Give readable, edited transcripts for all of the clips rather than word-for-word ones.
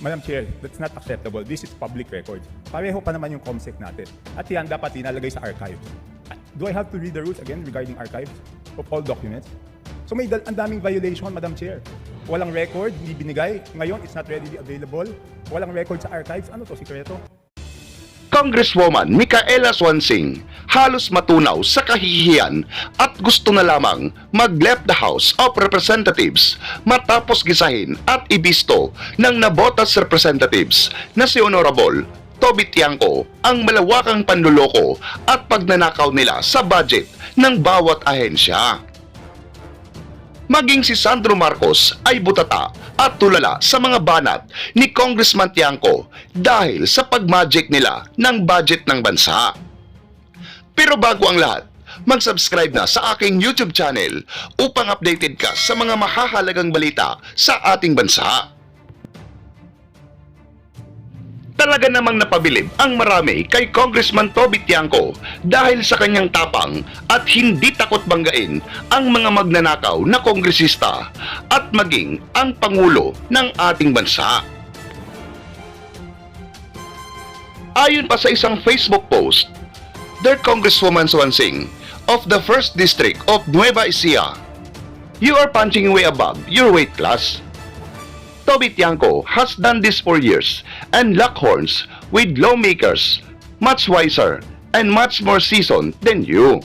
Madam Chair, that's not acceptable. This is public record. Pareho pa naman yung COMSEC natin. At yan dapat inalagay sa archive. Do I have to read the rules again regarding archives of all documents? So may ang daming violation, Madam Chair. Walang record, hindi binigay. Ngayon, it's not readily available. Walang record sa archives. Ano to, sikreto? Congresswoman Mikaela SUANSING halos matunaw sa kahihiyan at gusto na lamang mag-left the House of Representatives matapos gisahin at ibisto ng nabotas representatives na si Honorable Tobby Tiangco ang malawakang panluloko at pagnanakaw nila sa budget ng bawat ahensya. Maging si Sandro Marcos ay butata at tulala sa mga banat ni Congressman Tiangco dahil sa pagmagic nila ng budget ng bansa. Pero bago ang lahat, mag-subscribe na sa aking YouTube channel upang updated ka sa mga mahahalagang balita sa ating bansa. Talaga namang napabilib ang marami kay Congressman Tobby Tiangco dahil sa kanyang tapang at hindi takot banggain ang mga magnanakaw na kongresista at maging ang Pangulo ng ating bansa. Ayon pa sa isang Facebook post, Dear Congresswoman SUANSING of the 1st District of Nueva Ecija, you are punching way above your weight class. Tobby Tiangco has done this for years and locked horns with lawmakers much wiser and much more seasoned than you.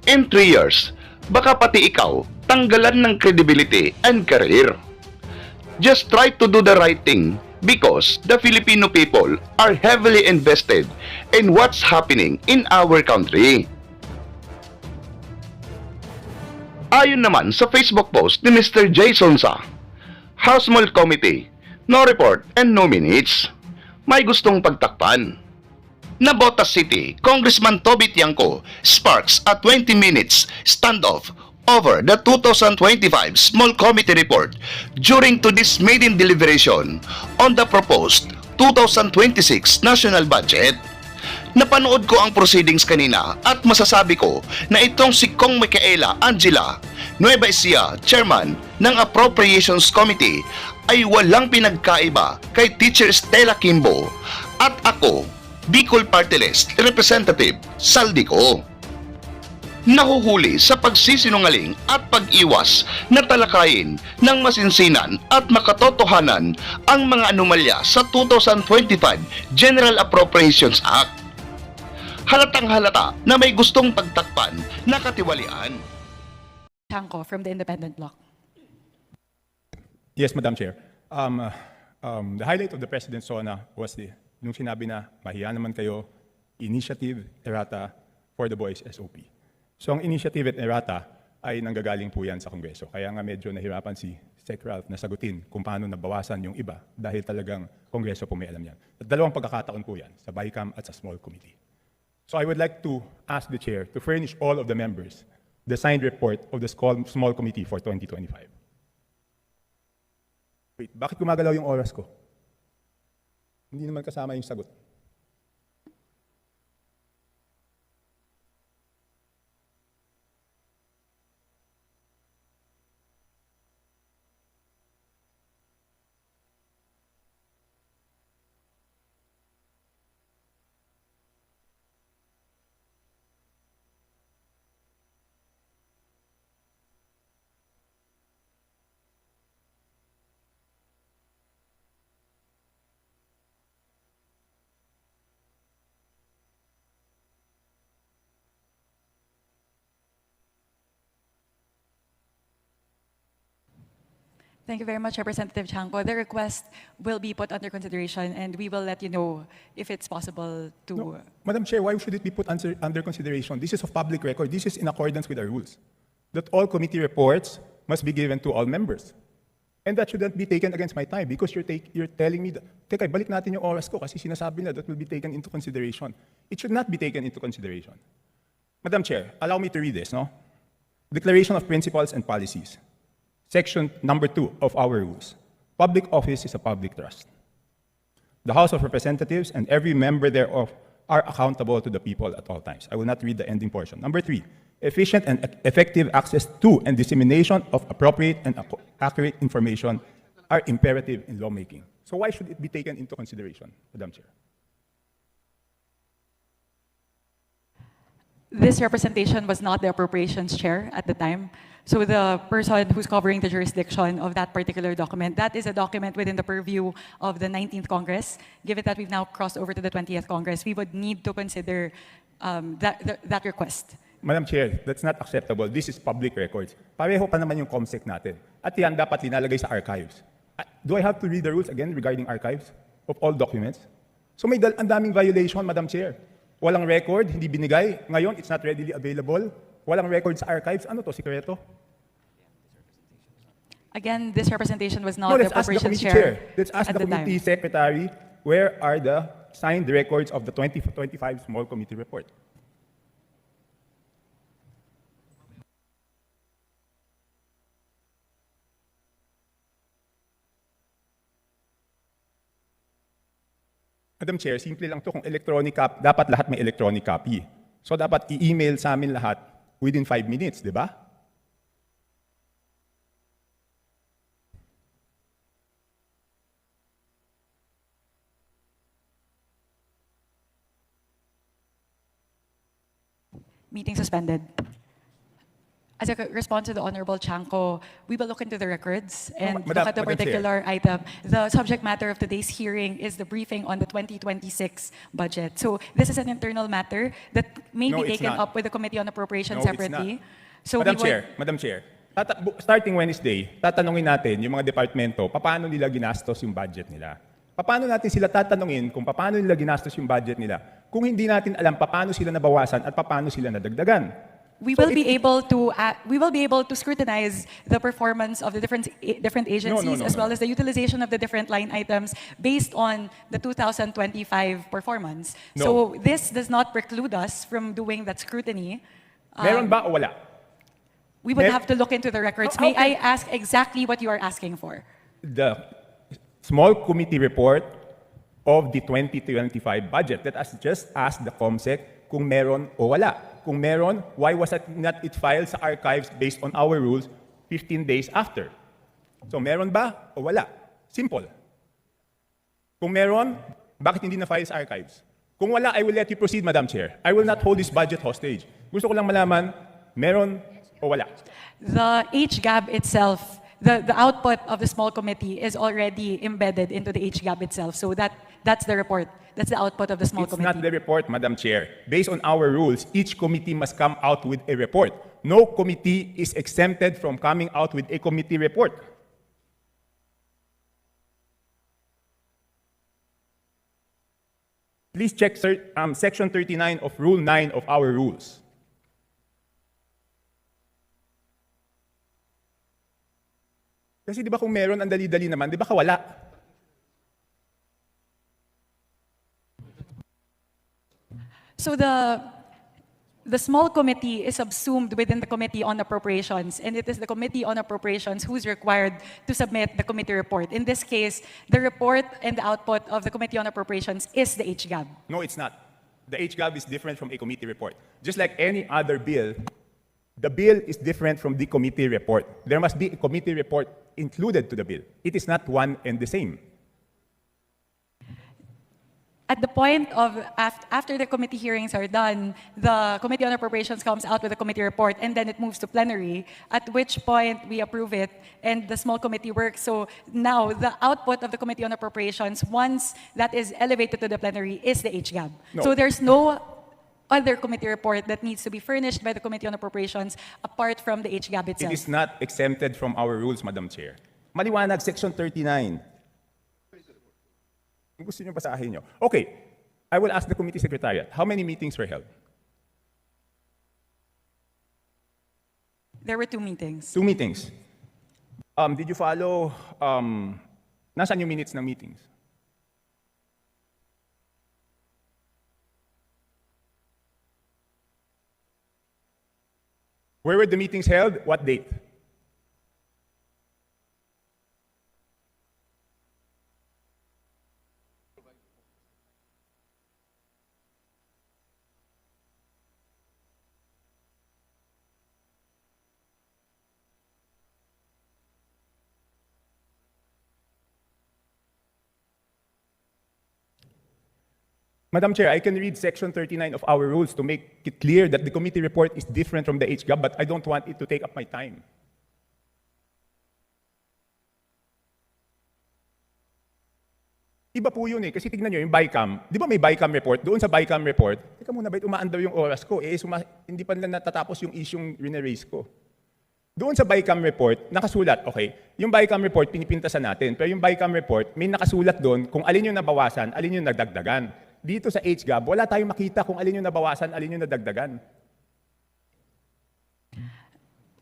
In 3 years, baka pati ikaw tanggalan ng credibility and career. Just try to do the right thing because the Filipino people are heavily invested in what's happening in our country. Ayon naman sa Facebook post ni Mr. Jason Sa, House Small Committee, no report and no minutes. May gustong pagtakpan. Nabotas City, Congressman Tobby Tiangco sparks a 20 minutes standoff over the 2025 Small Committee report during today's maiden deliberation on the proposed 2026 national budget. Napanood ko ang proceedings kanina at masasabi ko na itong si Cong Mikaela Angela, Nueva Ecija, Chairman ng Appropriations Committee ay walang pinagkaiba kay Teacher Stella Kimbo at ako, Bicol Party List Representative Saldico. Nahuhuli sa pagsisinungaling at pag-iwas na talakayin ng masinsinan at makatotohanan ang mga anomalya sa 2025 General Appropriations Act. Halatang halata na may gustong pagtakpan na katiwalian. Tiangco from the Independent Bloc. Yes, Madam Chair. The highlight of the President's SONA was nung sinabi na mahiya naman kayo, initiative, errata for the boys SOP. So ang initiative at errata ay nanggagaling po yan sa Kongreso. Kaya nga medyo nahirapan si Sec. Ralph na sagutin kung paano nabawasan yung iba dahil talagang Kongreso po may alam yan. At dalawang pagkakataon po yan, sa BICAM at sa Small Committee. So I would like to ask the Chair to furnish all of the members the signed report of the Small Committee for 2025. Wait, bakit gumagalaw yung oras ko? Hindi naman kasama yung sagot. Thank you very much, Representative Tiangco. The request will be put under consideration and we will let you know if it's possible to... No, Madam Chair, why should it be put under consideration? This is of public record. This is in accordance with our rules. That all committee reports must be given to all members. And that shouldn't be taken against my time because you're telling me that, teka, balik natin yung oras ko kasi sinasabi na that will be taken into consideration. It should not be taken into consideration. Madam Chair, allow me to read this, no? Declaration of Principles and Policies. Section number 2 of our rules. Public office is a public trust. The House of Representatives and every member thereof are accountable to the people at all times. I will not read the ending portion. Number 3, efficient and effective access to and dissemination of appropriate and accurate information are imperative in lawmaking. So why should it be taken into consideration, Madam Chair? This representation was not the appropriations chair at the time. So the person who's covering the jurisdiction of that particular document, that is a document within the purview of the 19th Congress. Given that we've now crossed over to the 20th Congress, we would need to consider that request. Madam Chair, that's not acceptable. This is public records. Pareho pa naman yung COMSEC natin. At yan dapat linalagay sa archives. Do I have to read the rules again regarding archives of all documents? So may ang daming violation, Madam Chair. Walang record, hindi binigay. Ngayon, it's not readily available. Walang record sa archives. Ano to, sikreto? Again, this representation was not No, the let's ask the appropriations committee chair. chair Let's ask at the the committee time. secretary, where are the signed records of the 2025 small committee report? Madam Chair, simple lang to. Kung electronic copy, dapat lahat may electronic copy. So dapat i-email sa amin lahat within 5 minutes, di ba? Meeting suspended. As a response to the Honorable Tiangco, we will look into the records and Madam- look at the Madam Chair. particular item. The subject matter of today's hearing is the briefing on the 2026 budget. So this is an internal matter that may No, be it's taken not. up with the Committee on Appropriations No, it's separately. not. So Madam we will, Chair, Madam Chair, starting Wednesday, tatanungin natin yung mga departamento, paano nila ginastos yung budget nila. Paano natin sila tatanungin kung paano nila ginastos yung budget nila kung hindi natin alam paano sila nabawasan at paano sila nadagdagan. we So will be able to scrutinize the performance of the different agencies as well as the utilization of the different line items based on the 2025 performance. No. So this does not preclude us from doing that scrutiny. Meron ba o wala? We would Mer- have to look into the records. How May I can- ask exactly what you are asking for? The small committee report of the 2025 budget. Let us just ask the COMSEC kung meron o wala. Kung meron, why was it not filed sa archives based on our rules 15 days after? So meron ba o wala? Simple. Kung meron, bakit hindi na-file sa archives? Kung wala, I will let you proceed, Madam Chair. I will not hold this budget hostage. Gusto ko lang malaman, meron o wala? The HGAB itself, the output of the small committee is already embedded into the HGAB itself. So that's the report. That's the output of the small It's committee. not the report, Madam Chair. Based on our rules, each committee must come out with a report. No committee is exempted from coming out with a committee report. Please check Section 39 of Rule 9 of our rules. Kasi di ba kung meron, ang dali-dali naman, di ba kawala? So the small committee is subsumed within the Committee on Appropriations, and it is the Committee on Appropriations who's required to submit the committee report. In this case, the report and the output of the Committee on Appropriations is the HGAB. No, it's not. The HGAB is different from a committee report. Just like any other bill, the bill is different from the committee report. There must be a committee report included to the bill. It is not one and the same. At the point of, after the committee hearings are done, the Committee on Appropriations comes out with a committee report, and then it moves to plenary, at which point we approve it, and the small committee works. So now, the output of the Committee on Appropriations, once that is elevated to the plenary, is the HGAB. No. So there's no other committee report that needs to be furnished by the Committee on Appropriations apart from the HGAB It itself. is not exempted from our rules, Madam Chair. Maliwanag, Section 39. Kung gusto niyo basahin niyo. Okay, I will ask the committee secretariat, how many meetings were held? There were 2 meetings. 2 meetings. Did you follow, nasaan yung minutes ng meetings? Where were the meetings held? What date? Madam Chair, I can read Section 39 of our rules to make it clear that the committee report is different from the HGAB, but I don't want it to take up my time. Iba po yun eh, kasi tignan nyo yung BICAM. Di ba may BICAM report? Doon sa BICAM report, teka muna, bait umaandar yung oras ko? Hindi pa nila natatapos yung isyong rineraise ko. Doon sa BICAM report, nakasulat, okay, yung BICAM report, pinipintasan natin. Pero yung BICAM report, may nakasulat doon kung alin yung nabawasan, alin yung nagdagdagan. Dito sa HGAB, wala tayong makita kung alin yung nabawasan, alin yung nadagdagan.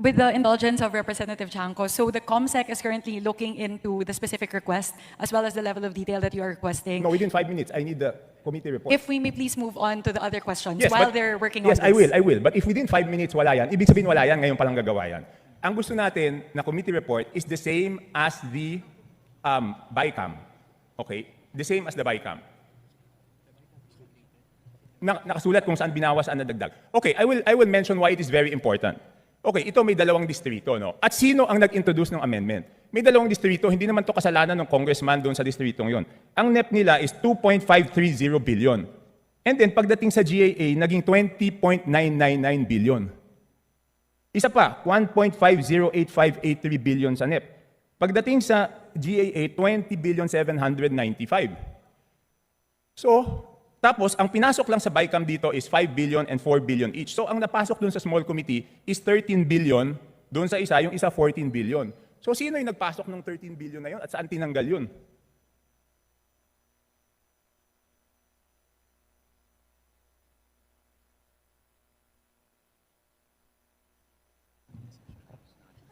With the indulgence of Representative Tiangco, so the COMSEC is currently looking into the specific request as well as the level of detail that you are requesting. No, within 5 minutes, I need the committee report. If we may please move on to the other questions Yes, while but- they're working on Yes, this. I will. But if within 5 minutes wala yan, ibig sabihin wala yan, ngayon palang gagawa yan. Ang gusto natin na committee report is the same as the BICAM. Okay? The same as the BICAM. Nakasulat kung saan binawas, saan nadagdag. Okay, I will mention why it is very important. Okay, ito may dalawang distrito, no? At sino ang nag-introduce ng amendment? May dalawang distrito, hindi naman to kasalanan ng congressman doon sa distritong yon. Ang NEP nila is 2.530 billion. And then pagdating sa GAA, naging 20.999 billion. Isa pa, 1.508583 billion sa NEP. Pagdating sa GAA, 20 billion 795. So, tapos, ang pinasok lang sa BICAM dito is 5 billion and 4 billion each. So, ang napasok dun sa small committee is 13 billion, dun sa isa, yung isa 14 billion. So, sino yung nagpasok ng 13 billion na yun at saan tinanggal yun?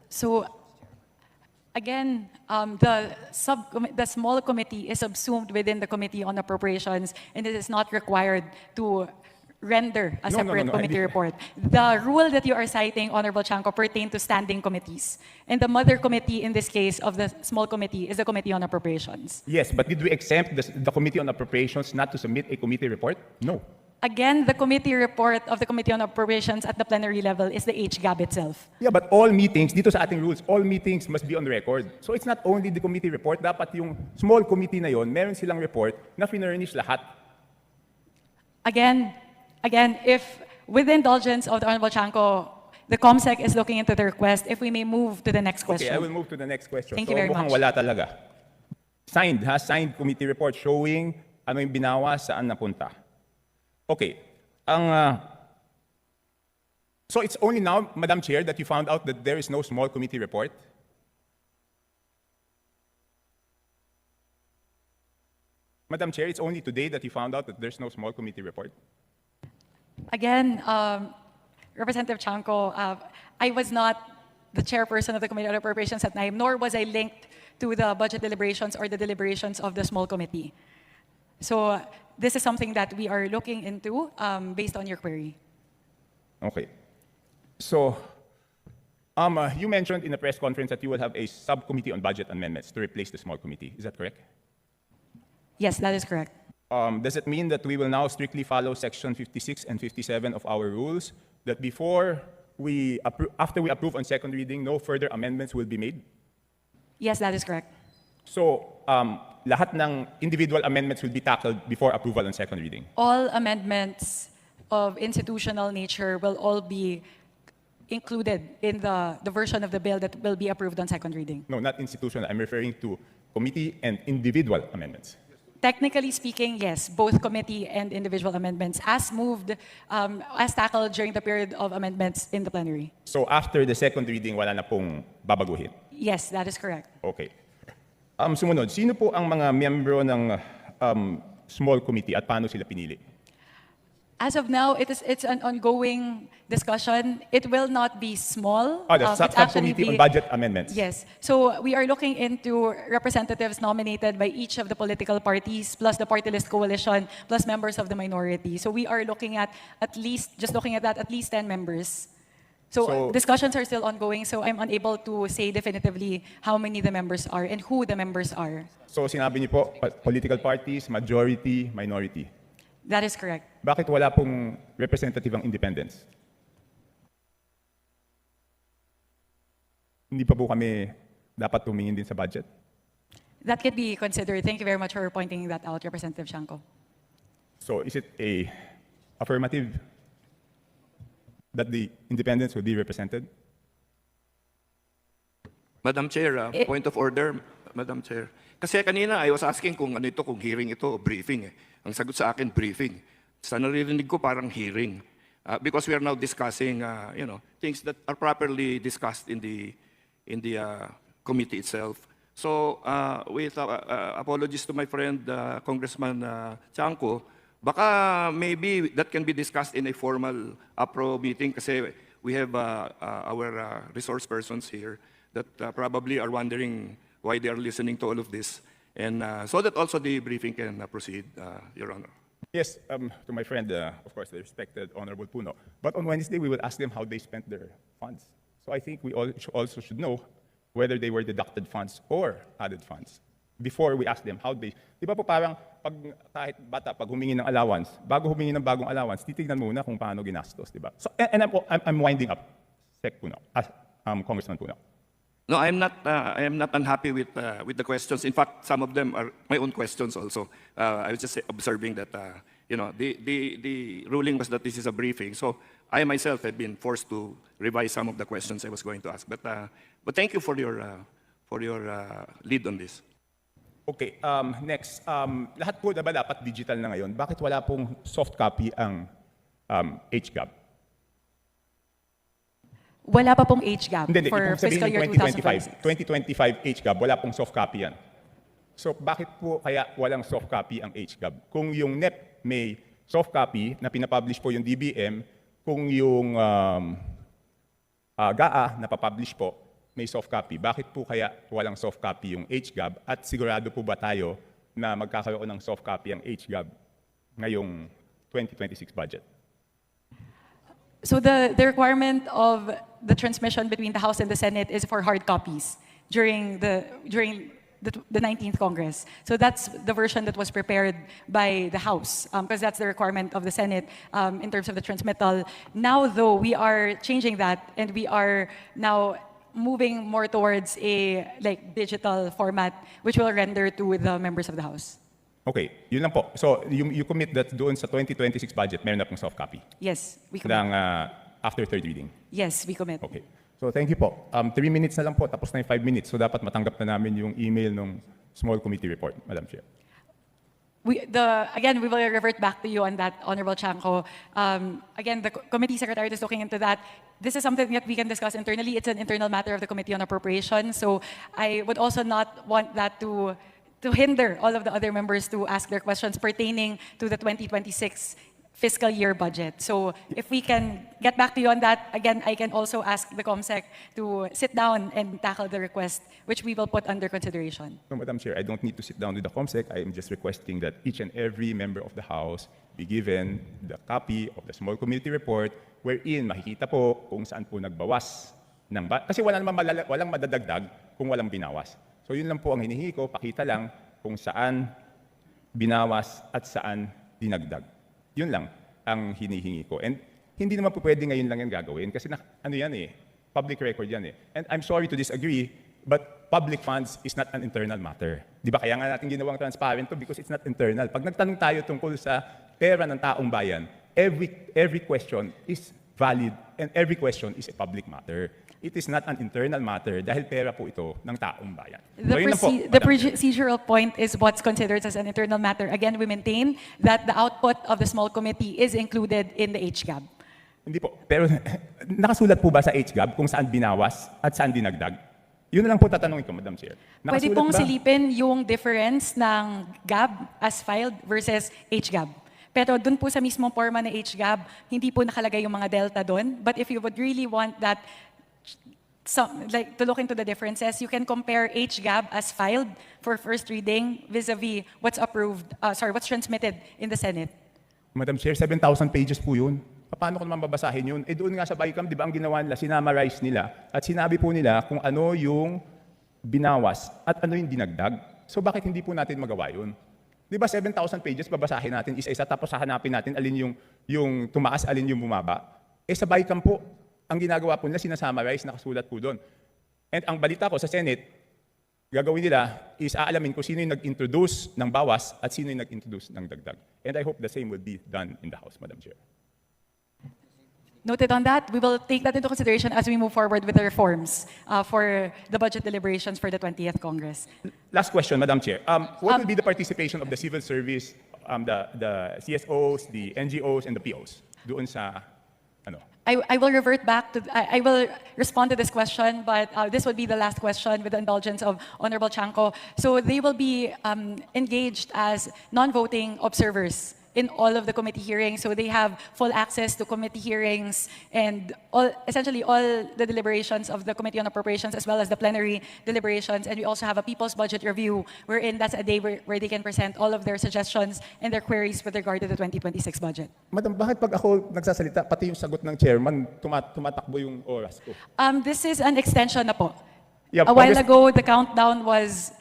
So, again, the small committee is subsumed within the Committee on Appropriations, and it is not required to render a separate committee report. The rule that you are citing, Honorable Tiangco, pertain to standing committees. And the mother committee in this case of the small committee is the Committee on Appropriations. Yes, but did we exempt the Committee on Appropriations not to submit a committee report? No. Again, the committee report of the Committee on Appropriations at the plenary level is the HGAB itself. Yeah, but all meetings, dito sa ating rules, all meetings must be on record. So it's not only the committee report, dapat yung small committee na yon, meron silang report na finurnish lahat. Again, if with the indulgence of the Honorable Tiangco, the COMSEC is looking into the request, if we may move to the next question. Okay, I will move to the next question. Thank you very mukhang much. wala talaga. Signed committee report showing ano yung binawas, saan napunta. Okay. So it's only now, Madam Chair, that you found out that there is no small committee report? Madam Chair, it's only today that you found out that there's no small committee report? Again, Representative Tiangco, I was not the chairperson of the Committee on Appropriations at NIME, nor was I linked to the budget deliberations or the deliberations of the small committee. So this is something that we are looking into based on your query. Okay. So, you mentioned in the press conference that you will have a subcommittee on budget amendments to replace the small committee. Is that correct? Yes, that is correct. Does it mean that we will now strictly follow Section 56 and 57 of our rules, that after we approve on second reading, no further amendments will be made? Yes, that is correct. So, lahat ng individual amendments will be tackled before approval on second reading? All amendments of institutional nature will all be included in the version of the bill that will be approved on second reading. No, not institutional. I'm referring to committee and individual amendments. Technically speaking, yes, both committee and individual amendments as moved, as tackled during the period of amendments in the plenary. So after the second reading, wala na pong babaguhin? Yes, that is correct. Okay. Sumunod, sino po ang mga miyembro ng small committee at paano sila pinili? As of now, it's an ongoing discussion. It will not be small. The It's actually subcommittee on budget amendments. Yes. So we are looking into representatives nominated by each of the political parties, plus the party list coalition, plus members of the minority. So we are looking at least 10 members. So discussions are still ongoing, so I'm unable to say definitively how many the members are and who the members are. So sinabi niyo po, political parties, majority, minority. That is correct. Bakit wala pong representative ang independents? Hindi pa po kami dapat tumingin din sa budget? That could be considered. Thank you very much for pointing that out, Representative Tiangco. So is it a affirmative that the independents will be represented? Madam Chair, point of order, Madam Chair. Kasi kanina I was asking kung ano ito, kung hearing ito o briefing. Ang sagot sa akin, briefing. Sa naririnig ko parang hearing. Because we are now discussing, things that are properly discussed in the committee itself. So, with apologies to my friend Congressman Tiangco, baka maybe that can be discussed in a formal APRO meeting kasi we have our resource persons here that probably are wondering why they are listening to all of this. And so that also the briefing can proceed, Your Honor. Yes, to my friend, of course, the respected Honorable Puno. But on Wednesday, we will ask them how they spent their funds. So I think we also should know whether they were deducted funds or added funds before we ask them how they... Di ba po parang kahit bata, pag humingi ng allowance, bago humingi ng bagong allowance, titignan muna kung paano ginastos, di ba? So, and I'm winding up, Sec Puno, Congressman Puno. No, I am not unhappy with the questions. In fact, some of them are my own questions also. I was just observing that, the ruling was that this is a briefing. So I myself have been forced to revise some of the questions I was going to ask. But thank you for your lead on this. Okay, next. Lahat po ba dapat digital na ngayon? Bakit wala pong soft copy ang HGAB? Wala pa pong age gap Hindi, for ibig sabihin fiscal year 2025. 2026. 2025 HGAB, wala pong soft copy yan. So bakit po kaya walang soft copy ang HGAB? Kung yung NEP may soft copy na pinapublish po yung DBM, kung yung GAA na papublish po may soft copy, bakit po kaya walang soft copy yung HGAB? At sigurado po ba tayo na magkakaroon ng soft copy ang HGAB ngayong 2026 budget? So the requirement of the transmission between the House and the Senate is for hard copies during the 19th Congress. So that's the version that was prepared by the House, because that's the requirement of the Senate in terms of the transmittal. Now, though, we are changing that, and we are now moving more towards a digital format, which will render to the members of the House. Okay, yun lang po. So you commit that doon sa 2026 budget, meron na pong soft copy Yes, we commit. ng after third reading. Yes, we commit. Okay. So thank you po. 3 minutes na lang po, tapos na yung 5 minutes. So dapat matanggap na namin yung email ng small committee report, Madam Chair. Again, we will revert back to you on that, Honorable Tiangco. Again, the committee secretary is looking into that. This is something that we can discuss internally. It's an internal matter of the Committee on Appropriations. So I would also not want that to hinder all of the other members to ask their questions pertaining to the 2026 fiscal year budget. So if we can get back to you on that, again, I can also ask the COMSEC to sit down and tackle the request, which we will put under consideration. No, Madam Chair, I don't need to sit down with the COMSEC. I am just requesting that each and every member of the House be given the copy of the small committee report wherein makikita po kung saan po nagbawas ng kasi walang madadagdag kung walang binawas. So yun lang po ang hinihingi ko, pakita lang kung saan binawas at saan dinagdag. Yun lang ang hinihingi ko. And hindi naman po pwede ngayon lang yan gagawin kasi public record yan eh. And I'm sorry to disagree, but public funds is not an internal matter. Di ba kaya nga natin ginawang transparent to because it's not internal. Pag nagtanong tayo tungkol sa pera ng taong bayan, every question is valid and every question is a public matter. It is not an internal matter dahil pera po ito ng taong bayan. The procedural point is what's considered as an internal matter. Again, we maintain that the output of the small committee is included in the HGAB. Hindi po. Pero nakasulat po ba sa HGAB kung saan binawas at saan dinagdag? Yun na lang po tatanungin ko, Madam Chair. Pwede pong silipin yung difference ng GAB as filed versus HGAB. Pero dun po sa mismong forma ng HGAB, hindi po nakalagay yung mga delta dun. But if you would really want that, to look into the differences, you can compare HGAB as filed for first reading vis-a-vis what's what's transmitted in the Senate. Madam Chair, 7,000 pages po yun. Paano ko naman babasahin yun? Doon nga sa BICAM, di ba ang ginawa nila, sinamarize nila at sinabi po nila kung ano yung binawas at ano yung dinagdag. So bakit hindi po natin magawa yun? Di ba 7,000 pages, babasahin natin isa-isa tapos hahanapin natin alin yung tumaas, alin yung bumaba. Sa BICAM po, ang ginagawa po nila, sinasummarize, nakasulat po doon. And ang balita ko sa Senate, gagawin nila is aalamin kung sino yung nag-introduce ng bawas at sino yung nag-introduce ng dagdag. And I hope the same will be done in the House, Madam Chair. Noted on that, we will take that into consideration as we move forward with the reforms for the budget deliberations for the 20th Congress. Last question, Madam Chair. What will be the participation of the civil service, the CSOs, the NGOs, and the POs doon sa ano? I will revert back to, I will respond to this question, but this would be the last question with the indulgence of Honorable Tiangco. So they will be engaged as non-voting observers in all of the committee hearings. So they have full access to committee hearings and essentially all the deliberations of the Committee on Appropriations as well as the plenary deliberations. And we also have a People's Budget Review wherein that's a day where they can present all of their suggestions and their queries with regard to the 2026 budget. Madam, bakit pag ako nagsasalita, pati yung sagot ng chairman, tumatakbo yung oras ko? This is an extension na po. Yeah, A while ago, the countdown was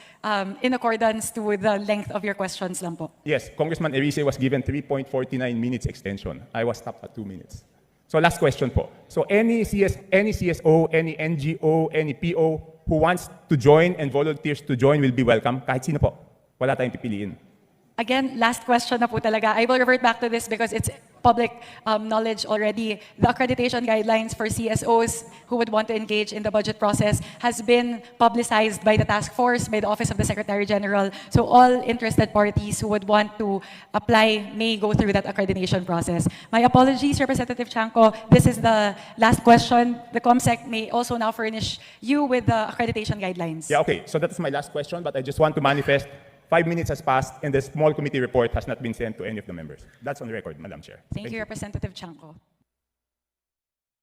in accordance to the length of your questions lang po. Yes, Congressman Erice was given 3.49 minutes extension. I was stopped at 2 minutes. So last question po. So any CSO, any NGO, any PO who wants to join and volunteers to join will be welcome. Kahit sino po. Wala tayong pipiliin. Again, last question na po talaga. I will revert back to this because it's public knowledge already. The accreditation guidelines for CSOs who would want to engage in the budget process has been publicized by the task force, by the Office of the Secretary General. So all interested parties who would want to apply may go through that accreditation process. My apologies, Representative Tiangco. This is the last question. The COMSEC may also now furnish you with the accreditation guidelines. Yeah, okay. So that is my last question, but I just want to manifest 5 minutes has passed and the small committee report has not been sent to any of the members. That's on the record, Madam Chair. Thank you, Representative Tiangco.